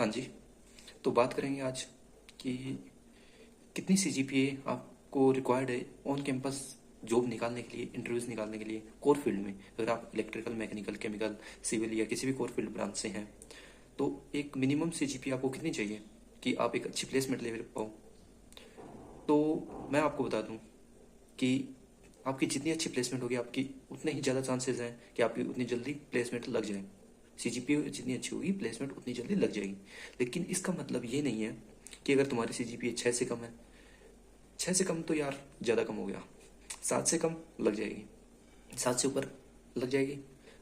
हाँ जी। तो बात करेंगे आज कि कितनी सीजीपीए आपको रिक्वायर्ड है ऑन कैंपस जॉब निकालने के लिए, इंटरव्यूज निकालने के लिए कोर फील्ड में। अगर आप इलेक्ट्रिकल, मैकेनिकल, केमिकल, सिविल या किसी भी कोर फील्ड ब्रांच से हैं तो एक मिनिमम सीजीपीए आपको कितनी चाहिए कि आप एक अच्छी प्लेसमेंट ले पाओ। तो मैं आपको बता दूं कि आपकी जितनी अच्छी प्लेसमेंट होगी आपकी उतने ही ज़्यादा चांसेस हैं कि आपकी उतनी जल्दी प्लेसमेंट लग जाए। सीजीपीए जितनी अच्छी होगी प्लेसमेंट उतनी जल्दी लग जाएगी। लेकिन इसका मतलब ये नहीं है कि अगर तुम्हारी सीजीपीए 6 से कम है, 6 से कम तो यार ज़्यादा कम हो गया, 7 से कम लग जाएगी, 7 से ऊपर लग जाएगी,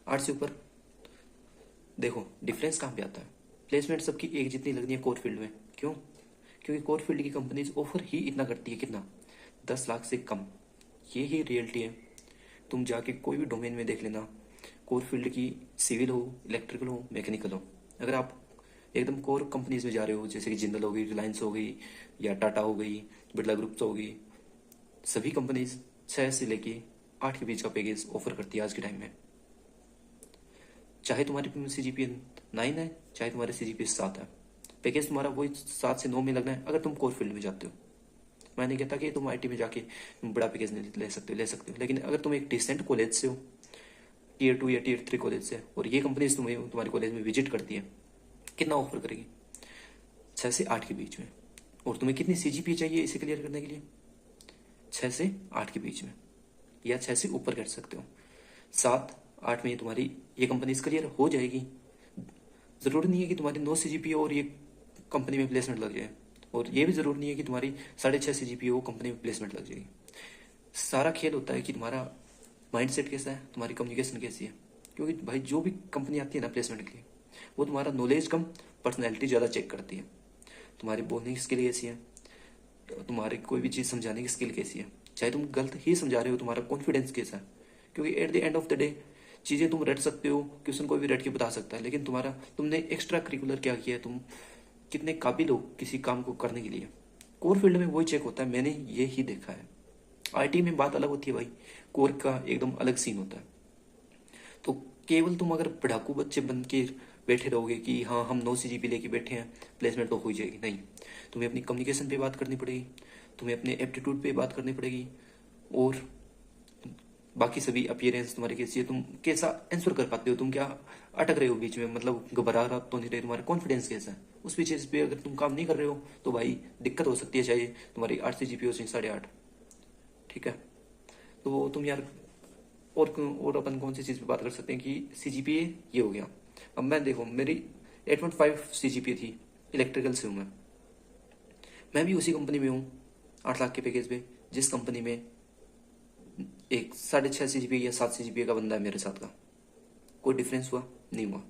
8 से ऊपर। देखो डिफरेंस कहाँ पे आता है। प्लेसमेंट सबकी एक जितनी लगनी है कोर फील्ड में। क्यों? क्योंकि कोर फील्ड की कंपनीज ऑफर ही इतना करती है, कितना, 10 लाख से कम। ये ही रियलिटी है। तुम जाके कोई भी डोमेन में देख लेना, कोर फील्ड की, सिविल हो, इलेक्ट्रिकल हो, मैकेनिकल हो, अगर आप एकदम कोर कंपनीज में जा रहे हो जैसे कि जिंदल हो गई, रिलायंस हो गई, या टाटा हो गई, बिरला ग्रुप्स हो गई, सभी कंपनीज 6 से लेके 8 के बीच का पैकेज ऑफर करती है आज के टाइम में। चाहे तुम्हारी सीजीपीए 9 है, चाहे तुम्हारे सीजीपीए 7 है, पैकेज तुम्हारा वही 7 से 9 में लगना है अगर तुम कोर फील्ड में जाते हो। मैं नहीं कहता कि तुम आईटी में जाके बड़ा पैकेज नहीं ले सकते हो, लेकिन अगर तुम एक डिसेंट कॉलेज से हो, टीयर 2 या टीयर 3 कॉलेज से, और ये कंपनीज तुम्हारे कॉलेज में विजिट करती है, कितना ऑफर करेगी? 6 से 8 के बीच में। और तुम्हें कितनी सीजीपीए चाहिए इसे क्लियर करने के लिए? 6 से 8 के बीच में, या 6 से ऊपर कर सकते हो। 7-8 में तुम्हारी ये कंपनीज क्लियर हो जाएगी। जरूरी नहीं है कि तुम्हारी 9 सीजीपीए और ये कंपनी में प्लेसमेंट लग जाए, और ये भी जरूरी नहीं है कि तुम्हारी 6.5 सीजीपीए हो कंपनी में प्लेसमेंट लग जाएगी। सारा खेल होता है कि तुम्हारा माइंडसेट कैसा है, तुम्हारी कम्युनिकेशन कैसी है। क्योंकि भाई जो भी कंपनी आती है ना प्लेसमेंट के लिए, वो तुम्हारा नॉलेज कम, पर्सनैलिटी ज़्यादा चेक करती है। तुम्हारी बोलने की स्किल कैसी है, तुम्हारी कोई भी चीज़ समझाने की स्किल कैसी है, चाहे तुम गलत ही समझा रहे हो, तुम्हारा कॉन्फिडेंस कैसा है। क्योंकि at the end of the day चीज़ें तुम रट सकते हो, क्वेश्चन कोई भी रट के बता सकता है, लेकिन तुमने एक्स्ट्रा करिकुलर क्या किया है, तुम कितने काबिल हो किसी काम को करने के लिए। कोर फील्ड में वही चेक होता है, मैंने ये ही देखा है। आईटी में बात अलग होती है भाई, कोर का एकदम अलग सीन होता है। तो केवल तुम अगर पढ़ाकू बच्चे बन के बैठे रहोगे कि हाँ हम 9 सीजीपी लेके बैठे हैं, प्लेसमेंट तो हो जाएगी, नहीं। तुम्हें अपनी कम्युनिकेशन पे बात करनी पड़ेगी, तुम्हें अपने एप्टीट्यूड पे बात करनी पड़ेगी, और बाकी सभी अपीयरेंस तुम्हारी कैसी है, तुम कैसा आंसर कर पाते हो, तुम क्या अटक रहे हो बीच में, मतलब घबरा रहा तो नहीं रहे, तुम्हारा कॉन्फिडेंस कैसा है, उस भी चीज़ पे अगर तुम काम नहीं कर रहे हो तो भाई दिक्कत हो सकती है। चाहे तुम्हारी 8 सीजीपी हो, चाहे 8.5, ठीक है। तो तुम यार, और अपन कौन सी चीज़ पे बात कर सकते हैं कि सीजीपीए ये हो गया। अब मैं देखो, मेरी 8.5 सीजीपीए थी, इलेक्ट्रिकल से हूँ मैं भी उसी कंपनी में हूँ 8 लाख के पैकेज पे, जिस कंपनी में एक 6.5 सीजीपीए या 7 सीजीपीए का बंदा है मेरे साथ का। कोई डिफरेंस हुआ? नहीं हुआ।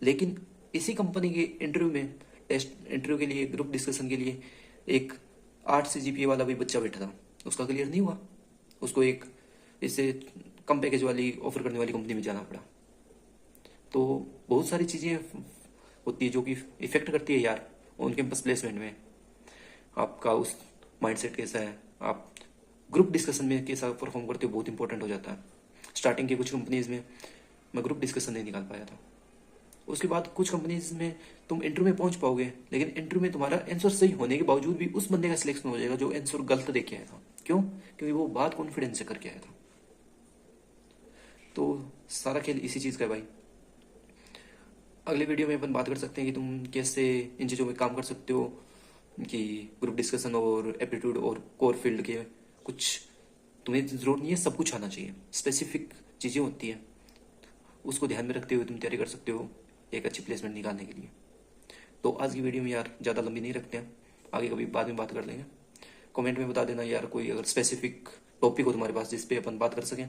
लेकिन इसी कंपनी के इंटरव्यू में, टेस्ट इंटरव्यू के लिए, ग्रुप डिस्कशन के लिए, एक 8 सीजीपीए वाला भी बच्चा बैठा था, उसका क्लियर नहीं हुआ, उसको एक इससे कम पैकेज वाली ऑफर करने वाली कंपनी में जाना पड़ा। तो बहुत सारी चीज़ें होती है जो कि इफेक्ट करती है यार ऑन कैंपस प्लेसमेंट में। आपका उस माइंडसेट कैसा है, आप ग्रुप डिस्कशन में कैसा परफॉर्म करते हो, बहुत इंपॉर्टेंट हो जाता है। स्टार्टिंग के कुछ कंपनीज में मैं ग्रुप डिस्कशन नहीं निकाल पाया था, उसके बाद कुछ कंपनीज में तुम इंटरव्यू में पहुंच पाओगे, लेकिन इंटरव्यू में तुम्हारा आंसर सही होने के बावजूद भी उस बंदे का सिलेक्शन हो जाएगा जो आंसर गलत दे के आया था। क्यों? क्योंकि वो बात कॉन्फिडेंस से करके आया था। तो सारा खेल इसी चीज़ का है भाई। अगले वीडियो में अपन बात कर सकते हैं कि तुम कैसे इन चीज़ों में काम कर सकते हो, कि ग्रुप डिस्कशन और एप्टीट्यूड और कोर फील्ड के कुछ, तुम्हें जरूरत नहीं है सब कुछ आना चाहिए, स्पेसिफिक चीज़ें होती हैं, उसको ध्यान में रखते हुए तुम तैयारी कर सकते हो एक अच्छी प्लेसमेंट निकालने के लिए। तो आज की वीडियो में यार ज़्यादा लंबी नहीं रखते हैं, आगे कभी बाद में बात कर लेंगे। कमेंट में बता देना यार कोई अगर स्पेसिफिक टॉपिक हो तुम्हारे पास जिस पे अपन बात कर सकें।